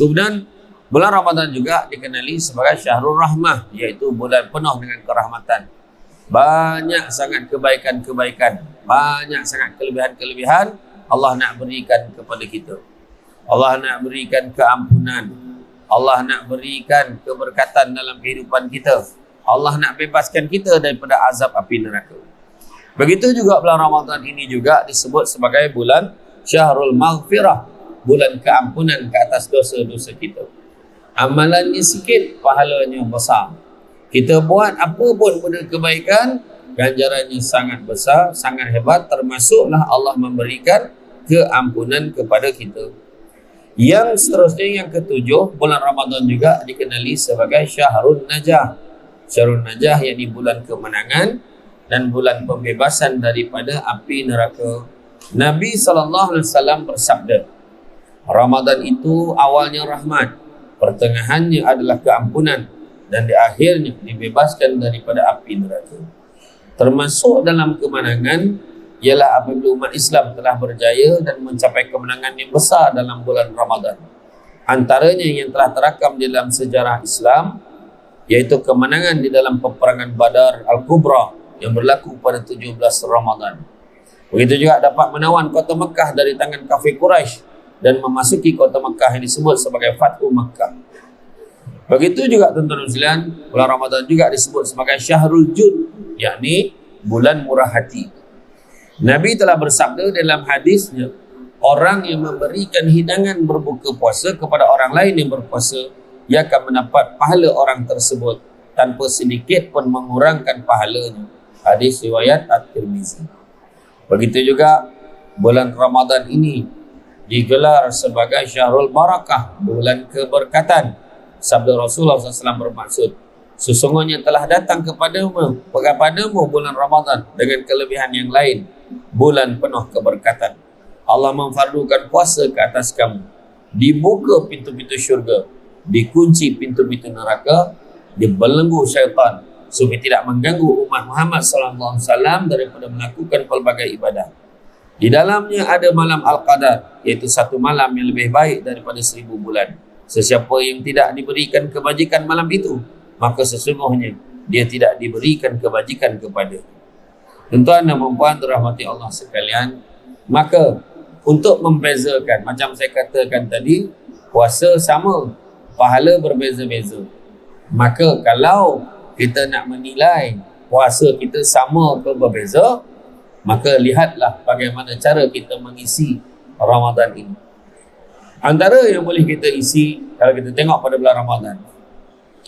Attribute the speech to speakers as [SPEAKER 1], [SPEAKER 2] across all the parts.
[SPEAKER 1] Kemudian bulan Ramadan juga dikenali sebagai Syahrul Rahmah, iaitu bulan penuh dengan kerahmatan. Banyak sangat kebaikan-kebaikan, banyak sangat kelebihan-kelebihan Allah nak berikan kepada kita. Allah nak berikan keampunan, Allah nak berikan keberkatan dalam kehidupan kita, Allah nak bebaskan kita daripada azab api neraka. Begitu juga bulan Ramadan ini juga disebut sebagai bulan Syahrul Maghfirah, bulan keampunan ke atas dosa-dosa kita. Amalannya sikit, pahalanya besar. Kita buat apa pun benda kebaikan, ganjarannya sangat besar, sangat hebat, termasuklah Allah memberikan keampunan kepada kita. Yang seterusnya, yang ketujuh, bulan Ramadan juga dikenali sebagai Syahrul Najah. Syahrul Najah yakni bulan kemenangan dan bulan pembebasan daripada api neraka. Nabi SAW bersabda, Ramadan itu awalnya rahmat, pertengahannya adalah keampunan, dan di akhirnya dibebaskan daripada api neraka. Termasuk dalam kemenangan ialah apabila umat Islam telah berjaya dan mencapai kemenangan yang besar dalam bulan Ramadan. Antaranya yang telah terakam di dalam sejarah Islam, yaitu kemenangan di dalam peperangan Badar Al-Kubra yang berlaku pada 17 Ramadan. Begitu juga dapat menawan kota Mekah dari tangan kafir Quraisy dan memasuki kota Mekah yang disebut sebagai Fathu Mekah. Begitu juga tuan-tuan sekalian, bulan Ramadan juga disebut sebagai Syahrul Jud, yakni bulan murah hati. Nabi telah bersabda dalam hadisnya, orang yang memberikan hidangan berbuka puasa kepada orang lain yang berpuasa, ia akan mendapat pahala orang tersebut tanpa sedikit pun mengurangkan pahalanya. Hadis riwayat At-Tirmizi. Begitu juga bulan Ramadan ini digelar sebagai Syahrul Barakah, bulan keberkatan. Sabda Rasulullah SAW bermaksud, sesungguhnya telah datang kepadamu bulan Ramadan dengan kelebihan yang lain, bulan penuh keberkatan. Allah memfardukan puasa ke atas kamu, dibuka pintu-pintu syurga, dikunci pintu-pintu neraka, dibelenggu syaitan supaya tidak mengganggu umat Muhammad SAW daripada melakukan pelbagai ibadah. Di dalamnya ada malam Al-Qadar, iaitu satu malam yang lebih baik daripada 1000 bulan. Sesiapa yang tidak diberikan kebajikan malam itu, maka sesungguhnya dia tidak diberikan kebajikan kepada. Tuan-tuan dan puan dirahmati Allah sekalian, maka untuk membezakan, macam saya katakan tadi, puasa sama, pahala berbeza-beza. Maka kalau kita nak menilai puasa kita sama atau berbeza, maka lihatlah bagaimana cara kita mengisi Ramadan ini. Antara yang boleh kita isi kalau kita tengok pada bulan Ramadan,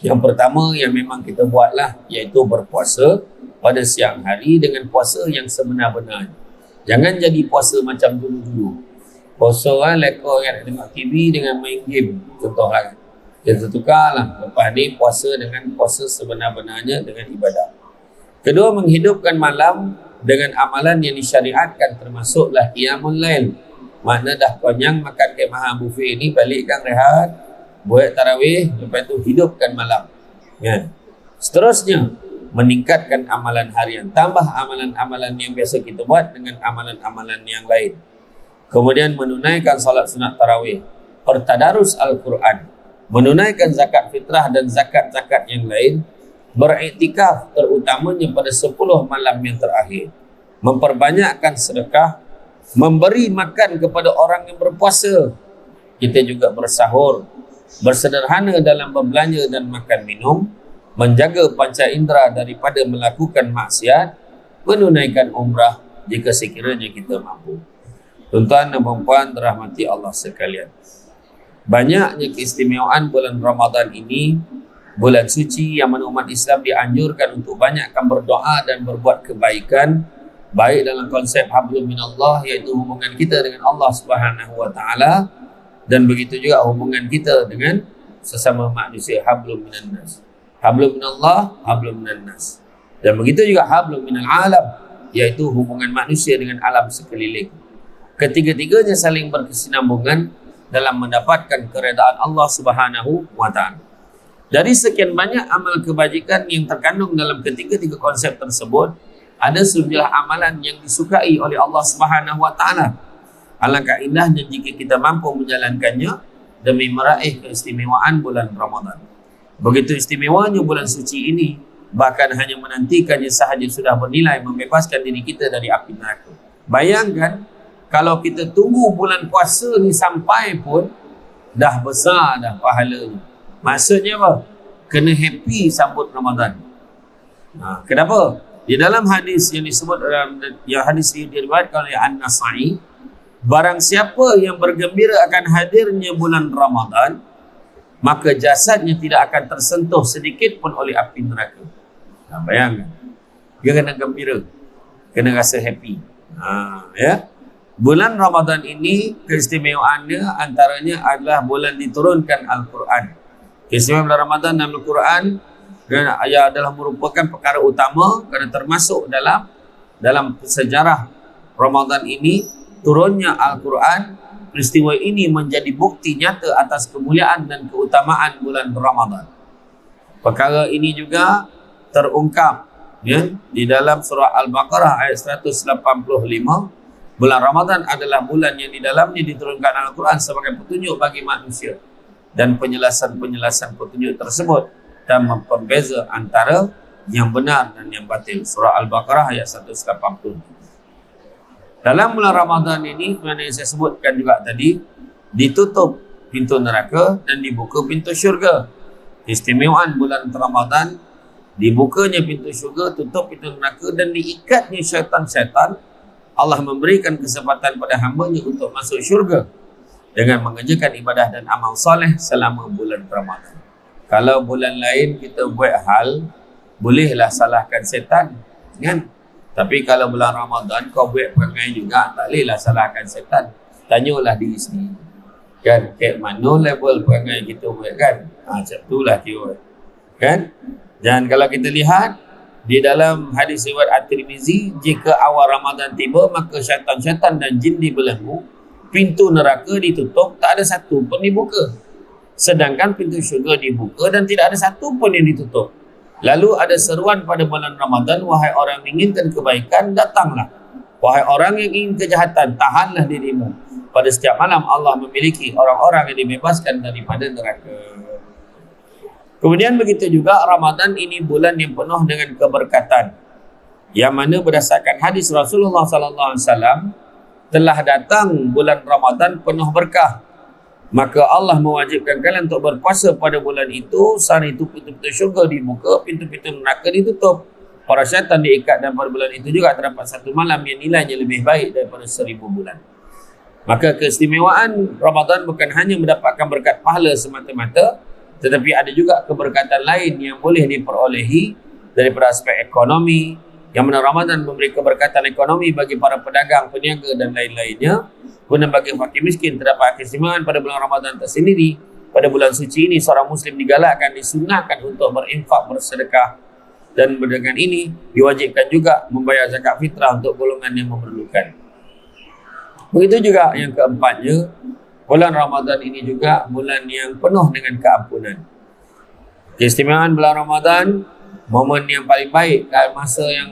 [SPEAKER 1] yang pertama yang memang kita buatlah, iaitu berpuasa pada siang hari dengan puasa yang sebenar-benarnya. Jangan jadi puasa macam dulu-dulu. Puasa lekor yang tengok TV dengan main game, contohlah. Kita tukarlah lepas ni puasa dengan puasa sebenar-benarnya dengan ibadah. Kedua, menghidupkan malam dengan amalan yang disyariatkan, termasuklah qiyamul lail. Makna dah kenyang makan kemahan buffet ni, balikkan rehat, buat tarawih, lepas tu hidupkan malam. Kan? Seterusnya, meningkatkan amalan harian, tambah amalan-amalan yang biasa kita buat dengan amalan-amalan yang lain. Kemudian menunaikan salat sunat tarawih, pertadarus Al-Quran, menunaikan zakat fitrah dan zakat-zakat yang lain, beriktikaf terutamanya pada 10 malam yang terakhir, memperbanyakkan sedekah, memberi makan kepada orang yang berpuasa. Kita juga bersahur, bersederhana dalam berbelanja dan makan minum, menjaga panca indera daripada melakukan maksiat, menunaikan umrah jika sekiranya kita mampu. Tuan-tuan dan puan dirahmati Allah sekalian, banyaknya keistimewaan bulan Ramadan ini, bulan suci yang mana umat Islam dianjurkan untuk banyakkan berdoa dan berbuat kebaikan, baik dalam konsep hablum minallah, iaitu hubungan kita dengan Allah Subhanahu wa taala, dan begitu juga hubungan kita dengan sesama manusia, hablum minannas. Hablum minallah, hablum minannas. Dan begitu juga hablum minal alam, iaitu hubungan manusia dengan alam sekeliling. Ketiga-tiganya saling berkesinambungan dalam mendapatkan keredaan Allah Subhanahu wa taala. Dari sekian banyak amal kebajikan yang terkandung dalam ketiga-tiga konsep tersebut, ada sejumlah amalan yang disukai oleh Allah Subhanahu wa taala. Alangkah indahnya jika kita mampu menjalankannya demi meraih keistimewaan bulan Ramadan. Begitu istimewanya bulan suci ini, bahkan hanya menantikannya sahaja sudah bernilai membebaskan diri kita dari api neraka. Bayangkan kalau kita tunggu bulan puasa ni sampai pun dah besar dah pahalanya. Maksudnya apa? Kena happy sambut Ramadan. Kenapa? Di dalam hadis yang disebut dalam hadis ini diriwayatkan oleh An-Nasa'i, barang siapa yang bergembira akan hadirnya bulan Ramadan, maka jasadnya tidak akan tersentuh sedikit pun oleh api neraka. Bayangkan. Dia kena gembira, kena rasa happy. Ya. Bulan Ramadan ini keistimewaannya antaranya adalah bulan diturunkan Al-Quran. Keistimewaan bulan Ramadan dalam Al-Quran ia adalah merupakan perkara utama kerana termasuk dalam sejarah Ramadan ini turunnya Al-Quran. Peristiwa ini menjadi bukti nyata atas kemuliaan dan keutamaan bulan Ramadan. Perkara ini juga terungkap ya, di dalam surah Al-Baqarah ayat 185. Bulan Ramadan adalah bulan yang di dalamnya diturunkan Al-Quran sebagai petunjuk bagi manusia, dan penjelasan-penjelasan petunjuk tersebut dan membeza antara yang benar dan yang batil. Surah Al-Baqarah ayat 180. Dalam bulan Ramadan ini, sebenarnya saya sebutkan juga tadi, ditutup pintu neraka dan dibuka pintu syurga. Istimewaan bulan Ramadan, dibukanya pintu syurga, tutup pintu neraka dan diikatnya syaitan-syaitan. Allah memberikan kesempatan pada hamba-Nya untuk masuk syurga dengan mengerjakan ibadah dan amal soleh selama bulan Ramadan. Kalau bulan lain kita buat hal, bolehlah salahkan syaitan, kan? Tapi kalau bulan Ramadan kau buat perangai juga, tak bolehlah salahkan syaitan. Tanyalah diri sendiri, kan? Kat mana level perangai kita buat, kan? Macam itulah kira, kan? Dan kalau kita lihat di dalam hadis riwayat At-Tirmizi, jika awal Ramadan tiba, maka syaitan-syaitan dan jin dibelenggu, pintu neraka ditutup, tak ada satu pun dibuka. Sedangkan pintu syurga dibuka dan tidak ada satu pun yang ditutup. Lalu ada seruan pada bulan Ramadan, wahai orang yang menginginkan kebaikan, datanglah. Wahai orang yang ingin kejahatan, tahanlah dirimu. Pada setiap malam Allah memiliki orang-orang yang dibebaskan daripada neraka. Kemudian begitu juga Ramadan ini bulan yang penuh dengan keberkatan, yang mana berdasarkan hadis Rasulullah SAW telah datang bulan Ramadan penuh berkah. Maka Allah mewajibkan kalian untuk berpuasa pada bulan itu. Saat itu pintu-pintu syurga dibuka, pintu-pintu neraka ditutup. Para syaitan diikat, dan pada bulan itu juga terdapat satu malam yang nilainya lebih baik daripada 1000 bulan. Maka keistimewaan Ramadan bukan hanya mendapatkan berkat pahala semata-mata, tetapi ada juga keberkatan lain yang boleh diperolehi daripada aspek ekonomi, yang mana Ramadan memberi keberkatan ekonomi bagi para pedagang, peniaga dan lain-lainnya. Kemudian bagi fakir miskin terdapat keistimewaan pada bulan Ramadan tersendiri. Pada bulan suci ini seorang Muslim digalakkan, disunahkan untuk berinfak, bersedekah, dan dengan ini diwajibkan juga membayar zakat fitrah untuk golongan yang memerlukan. Begitu juga yang keempatnya, bulan Ramadan ini juga bulan yang penuh dengan keampunan. Keistimewaan bulan Ramadan, momen yang paling baik,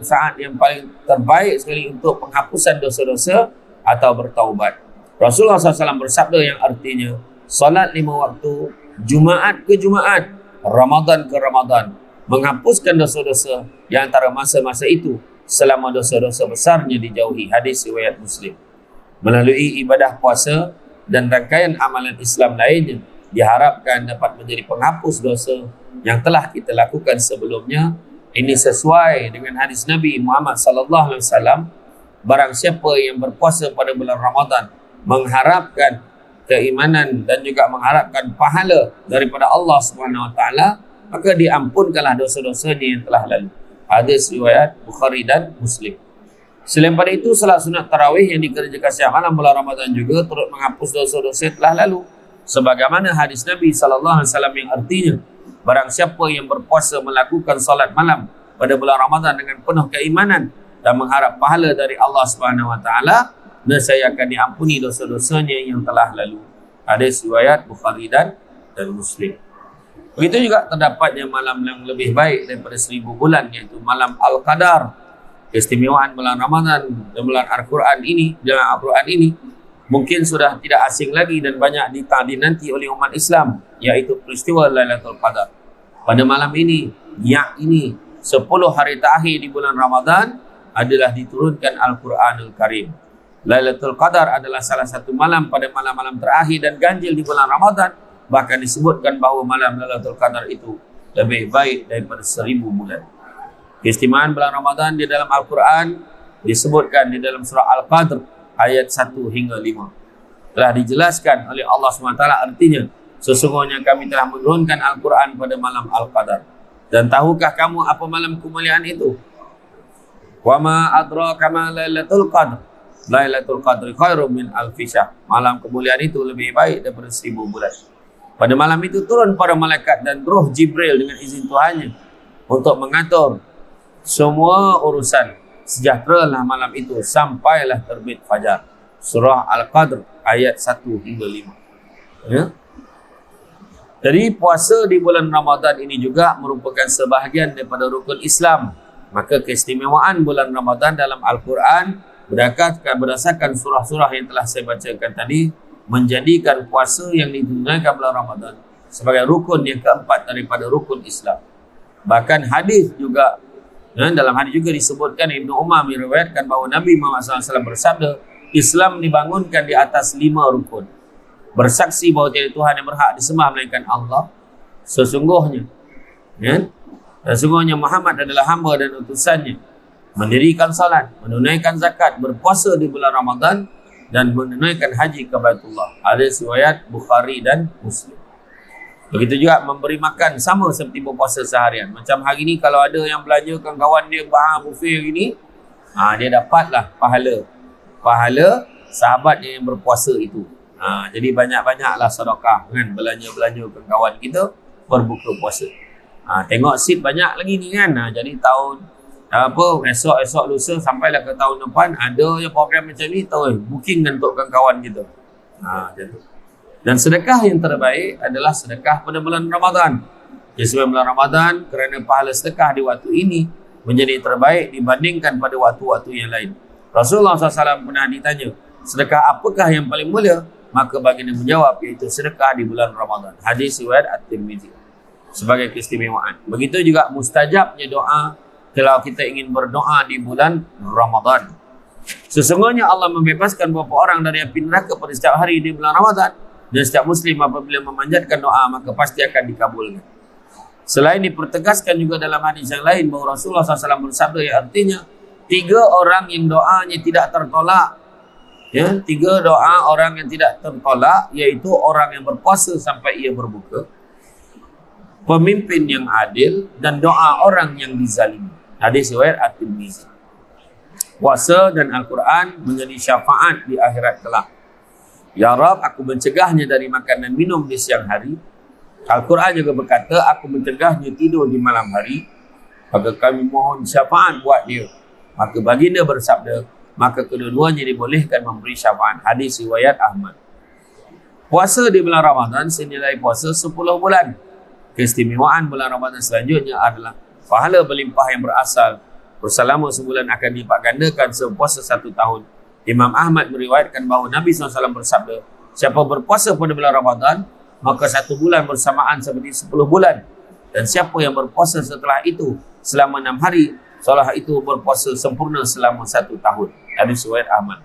[SPEAKER 1] saat yang paling terbaik sekali untuk penghapusan dosa-dosa atau bertaubat. Rasulullah SAW bersabda yang artinya, salat 5 waktu, Jumaat ke Jumaat, Ramadan ke Ramadan, menghapuskan dosa-dosa yang antara masa-masa itu selama dosa-dosa besarnya dijauhi. Hadis riwayat Muslim. Melalui ibadah puasa dan rangkaian amalan Islam lainnya, diharapkan dapat menjadi penghapus dosa yang telah kita lakukan sebelumnya. Ini sesuai dengan hadis Nabi Muhammad SAW. Barang siapa yang berpuasa pada bulan Ramadan mengharapkan keimanan dan juga mengharapkan pahala daripada Allah Subhanahu Wa Taala, maka diampunkanlah dosa-dosanya yang telah lalu. Hadis riwayat Bukhari dan Muslim. Selain pada itu, salat sunat tarawih yang dikerjakan setiap malam bulan Ramadan juga turut menghapus dosa-dosa yang telah lalu. Sebagaimana hadis Nabi SAW yang artinya, barang siapa yang berpuasa melakukan salat malam pada bulan Ramadan dengan penuh keimanan dan mengharap pahala dari Allah Subhanahu Wa Taala, nescaya akan diampuni dosa-dosanya yang telah lalu. Hadis riwayat Bukhari dan Muslim. Begitu juga terdapatnya malam yang lebih baik daripada 1000 bulan, yaitu malam Al-Qadar. Keistimewaan bulan Ramadan dan bulan Al-Quran ini, mungkin sudah tidak asing lagi dan banyak dinanti oleh umat Islam, yaitu peristiwa Lailatul Qadar. Pada malam ini, yakni 10 hari terakhir di bulan Ramadan adalah diturunkan Al-Quranul Karim. Lailatul Qadar adalah salah satu malam pada malam-malam terakhir dan ganjil di bulan Ramadan. Bahkan disebutkan bahawa malam Lailatul Qadar itu lebih baik daripada 1000 bulan. Keistimewaan bulan Ramadan di dalam Al-Quran disebutkan di dalam surah Al-Qadr ayat 1 hingga 5. Telah dijelaskan oleh Allah SWT, artinya sesungguhnya kami telah menurunkan Al-Quran pada malam Al-Qadar. Dan tahukah kamu apa malam kemuliaan itu? Wa ma adraka ma Lailatul Qadr. Lailatul Qadri khairum min alfi syahr. Malam kemuliaan itu lebih baik daripada 1000 bulan. Pada malam itu turun para malaikat dan roh Jibril dengan izin Tuhannya untuk mengatur semua urusan. Sejahteralah malam itu sampailah terbit fajar. Surah Al-Qadr ayat 1 hingga 5. Ya. Jadi puasa di bulan Ramadan ini juga merupakan sebahagian daripada rukun Islam. Maka keistimewaan bulan Ramadan dalam Al-Quran berdasarkan surah-surah yang telah saya bacakan tadi, menjadikan puasa yang ditunaikan bulan Ramadan sebagai rukun yang keempat daripada rukun Islam. Bahkan hadis juga, dalam hadis juga disebutkan, Ibnu Umar meriwayatkan bahawa Nabi Muhammad SAW bersabda, Islam dibangunkan di atas 5 rukun. Bersaksi bahawa tiada Tuhan yang berhak disembah melainkan Allah. Sesungguhnya Muhammad adalah hamba dan utusannya. Mendirikan salat, menunaikan zakat, berpuasa di bulan Ramadan, dan menunaikan haji ke Baitullah. Hadis riwayat Bukhari dan Muslim. Begitu juga memberi makan sama seperti berpuasa seharian. Macam hari ni kalau ada yang belanjakan kawan dia buffet hari ni, dia dapatlah pahala sahabat yang berpuasa itu. Jadi banyak-banyaklah sedekah kan, belanja-belanja ke kawan kita berbuka puasa. Tengok seat banyak lagi ni kan. Jadi tahun esok lusa sampailah ke tahun depan ada yang program macam ni, tahu booking dan untukkan kawan kita. Dan sedekah yang terbaik adalah sedekah pada bulan Ramadan. Jadi sebelum bulan Ramadan, kerana pahala sedekah di waktu ini menjadi terbaik dibandingkan pada waktu-waktu yang lain. Rasulullah SAW pernah ditanya, sedekah apakah yang paling mulia? Maka baginda menjawab, iaitu sedekah di bulan Ramadan. Hadis riwayat At-Tirmizi. Sebagai keistimewaan. Begitu juga mustajabnya doa kalau kita ingin berdoa di bulan Ramadan. Sesungguhnya Allah membebaskan beberapa orang dari api neraka pada setiap hari di bulan Ramadan. Dan setiap Muslim apabila memanjatkan doa, maka pasti akan dikabulkan. Selain dipertegaskan juga dalam hadis yang lain bahawa Rasulullah SAW bersabda, yang artinya 3 orang yang doanya tidak tertolak. 3 doa orang yang tidak tertolak, iaitu orang yang berpuasa sampai ia berbuka, pemimpin yang adil, dan doa orang yang dizalimi. Hadis riwayat At-Tirmizi. Puasa dan Al-Quran menjadi syafaat di akhirat kelak. Ya Rab, aku mencegahnya dari makan dan minum di siang hari. Al-Quran juga berkata, aku mencegahnya tidur di malam hari. Maka kami mohon syafaat buat dia. Maka baginda bersabda, maka kedua-duanya dibolehkan memberi syafaat. Hadis riwayat Ahmad. Puasa di bulan Ramadan senilai puasa 10 bulan. Keistimewaan bulan Ramadan selanjutnya adalah pahala berlimpah yang berasal berselama sebulan akan dilipat gandakan sepuasa 1 tahun. Imam Ahmad meriwayatkan bahawa Nabi SAW bersabda, siapa berpuasa pada bulan Ramadan, maka 1 bulan bersamaan seperti 10 bulan. Dan siapa yang berpuasa setelah itu selama 6 hari, seolah itu berpuasa sempurna selama 1 tahun. Hadis riwayat Ahmad.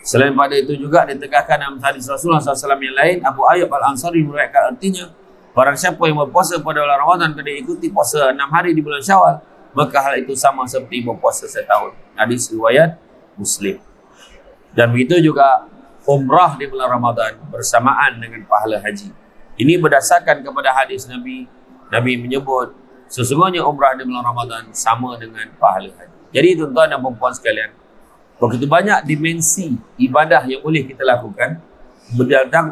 [SPEAKER 1] Selain pada itu juga ditegakkan dalam hadis Rasulullah SAW yang lain, Abu Ayyub Al-Ansari meriwayatkan artinya, barang siapa yang berpuasa pada bulan Ramadan kena ikuti puasa 6 hari di bulan Syawal, maka hal itu sama seperti berpuasa setahun. Hadis riwayat Muslim. Dan begitu juga umrah di bulan Ramadan bersamaan dengan pahala haji. Ini berdasarkan kepada hadis Nabi. Nabi menyebut sesungguhnya umrah di bulan Ramadan sama dengan pahala haji. Jadi tuan-tuan dan puan-puan sekalian, begitu banyak dimensi ibadah yang boleh kita lakukan,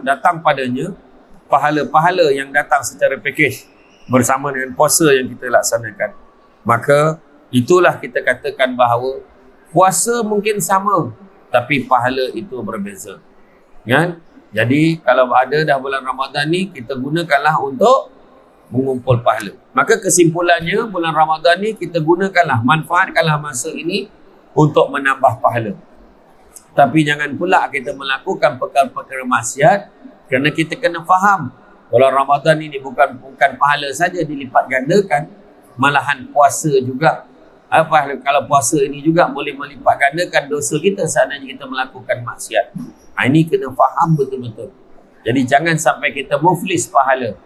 [SPEAKER 1] datang padanya pahala-pahala yang datang secara pakej bersama dengan puasa yang kita laksanakan. Maka itulah kita katakan bahawa puasa mungkin sama, tapi pahala itu berbeza. Kan? Jadi kalau ada dah bulan Ramadan ni, kita gunakanlah untuk mengumpul pahala. Maka kesimpulannya, bulan Ramadan ni kita gunakanlah, manfaatkanlah masa ini untuk menambah pahala. Tapi jangan pula kita melakukan perkara-perkara maksiat kerana kita kena faham kalau Ramadan ini bukan pahala saja dilipat gandakan, malahan puasa juga. Kalau puasa ini juga boleh melipat gandakan dosa kita seandainya kita melakukan maksiat. Ini kena faham betul-betul. Jadi jangan sampai kita muflis pahala.